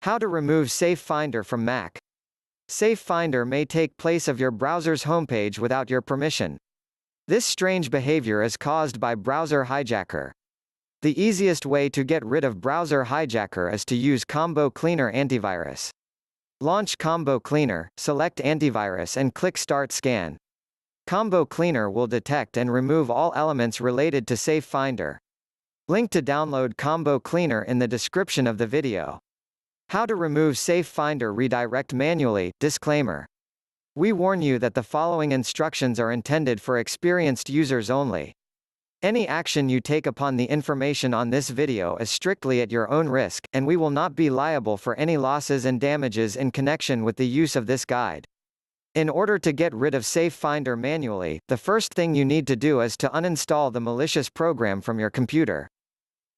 How to remove Safe Finder from Mac. Safe Finder may take place of your browser's homepage without your permission. This strange behavior is caused by browser hijacker. The easiest way to get rid of browser hijacker is to use Combo Cleaner antivirus. Launch Combo Cleaner, select Antivirus and click Start Scan. Combo Cleaner will detect and remove all elements related to Safe Finder. Link to download Combo Cleaner in the description of the video. How to remove Safe Finder redirect manually. Disclaimer. We warn you that the following instructions are intended for experienced users only. Any action you take upon the information on this video is strictly at your own risk, and we will not be liable for any losses and damages in connection with the use of this guide. In order to get rid of Safe Finder manually, the first thing you need to do is to uninstall the malicious program from your computer.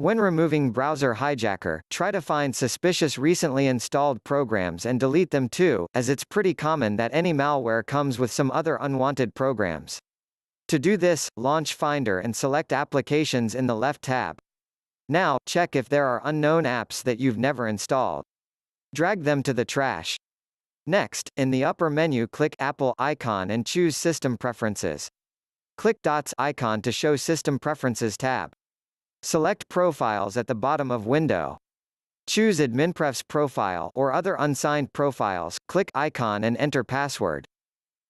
When removing browser hijacker, try to find suspicious recently installed programs and delete them too, as it's pretty common that any malware comes with some other unwanted programs. To do this, launch Finder and select Applications in the left tab. Now, check if there are unknown apps that you've never installed. Drag them to the trash. Next, in the upper menu click Apple icon and choose System Preferences. Click Dots icon to show System Preferences tab. Select Profiles at the bottom of window. Choose AdminPrefs profile or other unsigned profiles, click icon and enter password.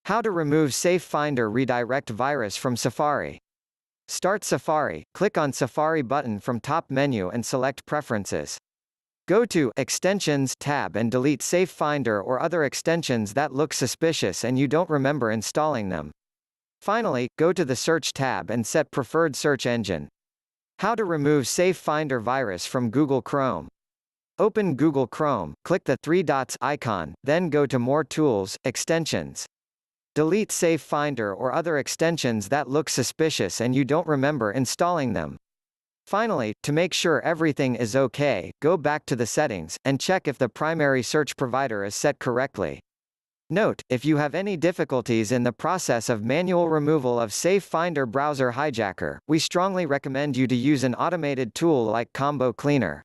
How to remove Safe Finder redirect virus from Safari. Start Safari, click on Safari button from top menu and select Preferences. Go to Extensions tab and delete Safe Finder or other extensions that look suspicious and you don't remember installing them. Finally, go to the Search tab and set Preferred Search Engine. How to remove Safe Finder virus from Google Chrome. Open Google Chrome, click the three dots icon, then go to More Tools, Extensions. Delete Safe Finder or other extensions that look suspicious and you don't remember installing them. Finally, to make sure everything is okay, go back to the settings, and check if the primary search provider is set correctly. Note, if you have any difficulties in the process of manual removal of Safe Finder browser hijacker, we strongly recommend you to use an automated tool like Combo Cleaner.